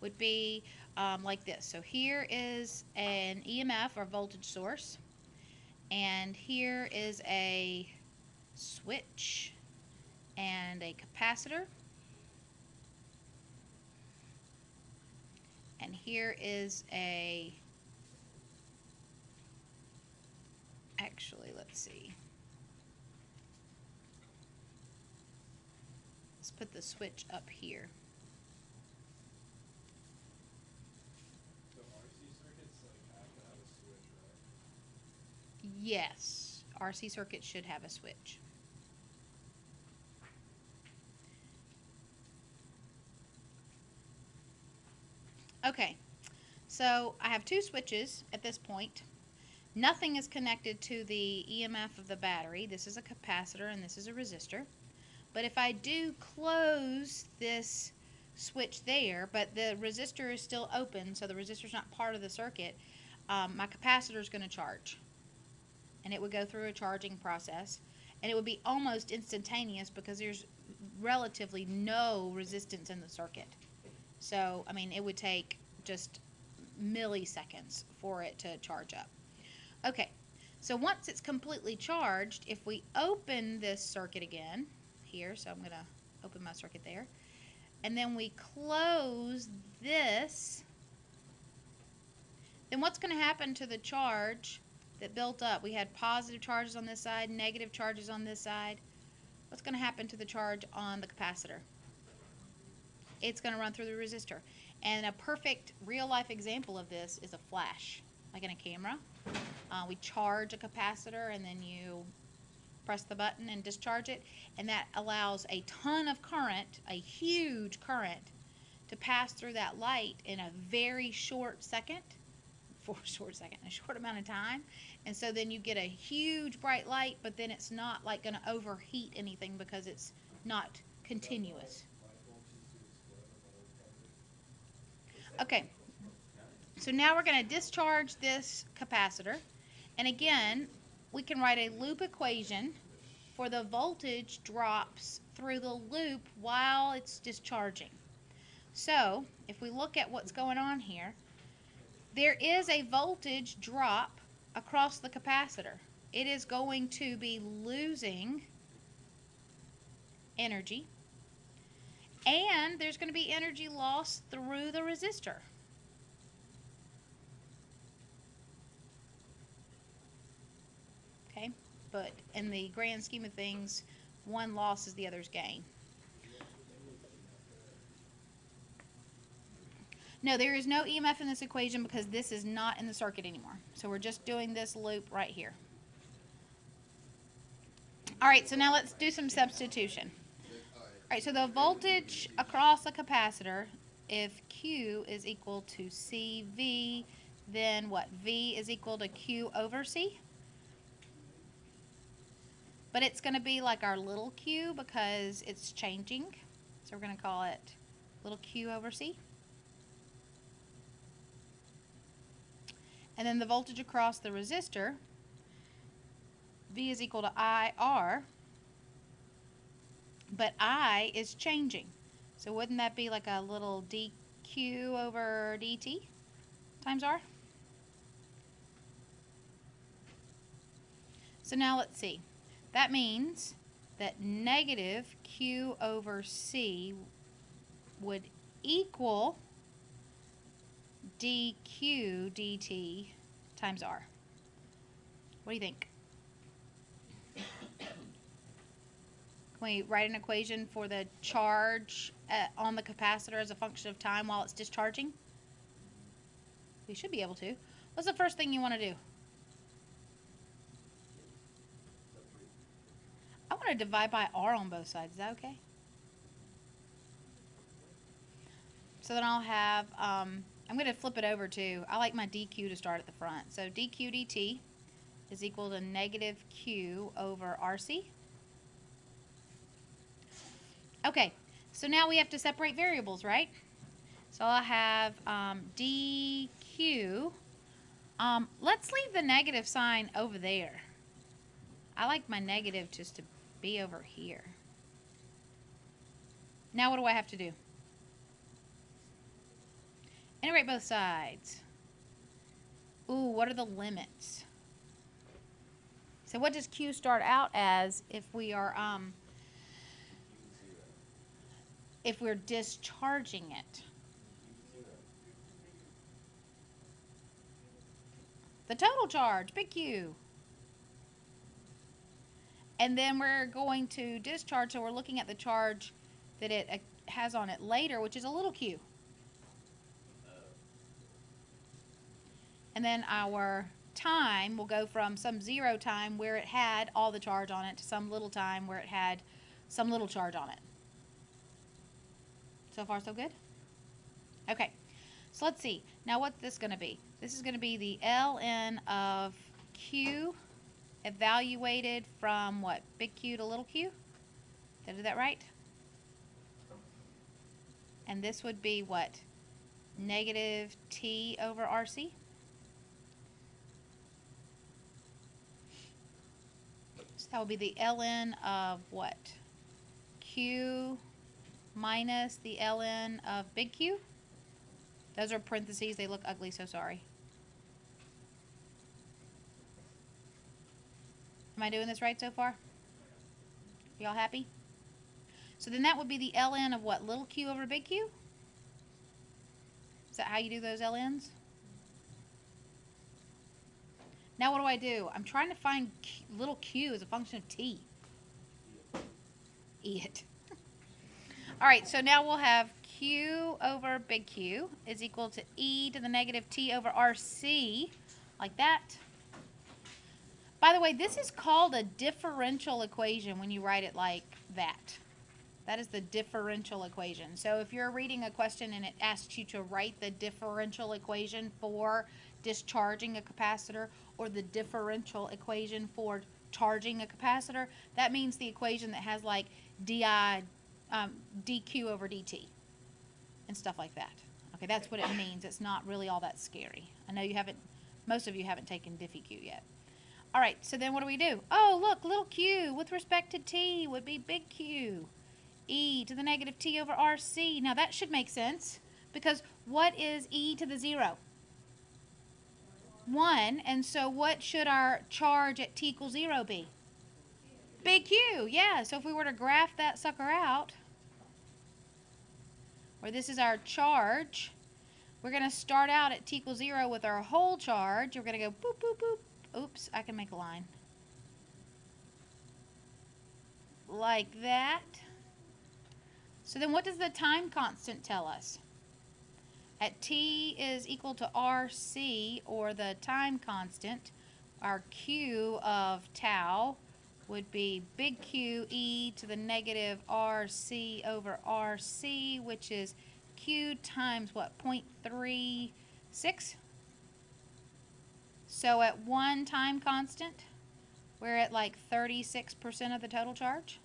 would be like this. So here is an EMF or voltage source, and here is a switch and a capacitor, and here is a, actually, let's see, let's put the switch up here. So RC circuits like have to have a switch, right? Yes, RC circuits should have a switch. Okay, so I have two switches at this point. Nothing is connected to the EMF of the battery. This is a capacitor and this is a resistor. But if I do close this switch there, but the resistor is still open, so the resistor is not part of the circuit, my capacitor is going to charge. And it would go through a charging process. And it would be almost instantaneous because there's relatively no resistance in the circuit. So, I mean, it would take just milliseconds for it to charge up. Okay, so once it's completely charged, if we open this circuit again, here, so I'm going to open my circuit there, and then we close this, then what's going to happen to the charge that built up? We had positive charges on this side, negative charges on this side. What's going to happen to the charge on the capacitor? It's going to run through the resistor. And a perfect real-life example of this is a flash, like in a camera. We charge a capacitor and then you press the button and discharge it, and that allows a ton of current, a huge current, to pass through that light in a very short second, a short amount of time. And so then you get a huge bright light, but then it's not like going to overheat anything because it's not continuous. Okay, so now we're going to discharge this capacitor, and again we can write a loop equation for the voltage drops through the loop while it's discharging. So if we look at what's going on here, there is a voltage drop across the capacitor. It is going to be losing energy, and there's going to be energy loss through the resistor. Okay, but in the grand scheme of things, one loss is the other's gain. No, there is no EMF in this equation because this is not in the circuit anymore. So we're just doing this loop right here. All right, so now let's do some substitution. All right, so the voltage across a capacitor, if Q is equal to CV, then what? V is equal to Q over C. But it's going to be like our little q because it's changing. So we're going to call it little q over C. And then the voltage across the resistor, V is equal to IR, but I is changing. So wouldn't that be like a little dq over dt times R? So now let's see. That means that negative q over C would equal dq dt times R. What do you think? Can we write an equation for the charge on the capacitor as a function of time while it's discharging? We should be able to. What's the first thing you want to do? I want to divide by R on both sides. Is that okay? So then I'll have, I'm going to flip it over too. I like my dq to start at the front. So dq dt is equal to negative q over RC. Okay, so now we have to separate variables, right? So I'll have dq. Let's leave the negative sign over there. I like my negative just to be over here. Now what do I have to do? Integrate both sides. Ooh, what are the limits? So what does Q start out as if we are if we're discharging it? The total charge, big Q. And then we're going to discharge, so we're looking at the charge that it has on it later, which is a little q. And then our time will go from some zero time where it had all the charge on it to some little time where it had some little charge on it. So far, so good? Okay, so let's see. Now what's this going to be? This is going to be the ln of q evaluated from what? Big Q to little q? Did I do that right? And this would be what? Negative T over RC? So that would be the ln of what? Q minus the ln of big Q? Those are parentheses. They look ugly, so sorry. Am I doing this right so far? Y'all happy? So then that would be the ln of what? Little q over big Q? Is that how you do those ln's? Now what do? I'm trying to find little q as a function of t. It. All right, so now we'll have q over big Q is equal to e to the negative t over RC, like that. By the way, this is called a differential equation when you write it like that. That is the differential equation. So if you're reading a question and it asks you to write the differential equation for discharging a capacitor or the differential equation for charging a capacitor, that means the equation that has like dq over dt and stuff like that. Okay, that's what it means. It's not really all that scary. I know most of you haven't taken diffie-q yet. All right, so then what do? Oh, look, little q with respect to t would be big Q. E to the negative t over RC. Now that should make sense because what is e to the 0? 1. And so what should our charge at t equals 0 be? Big Q, yeah. So if we were to graph that sucker out, where this is our charge, we're going to start out at t equals 0 with our whole charge. We're going to go boop, boop, boop. Oops, I can make a line. Like that. So then what does the time constant tell us? At t is equal to RC, or the time constant, our Q of tau would be big Q e to the negative RC over RC, which is Q times what, 0.36? So at one time constant, we're at like 36% of the total charge.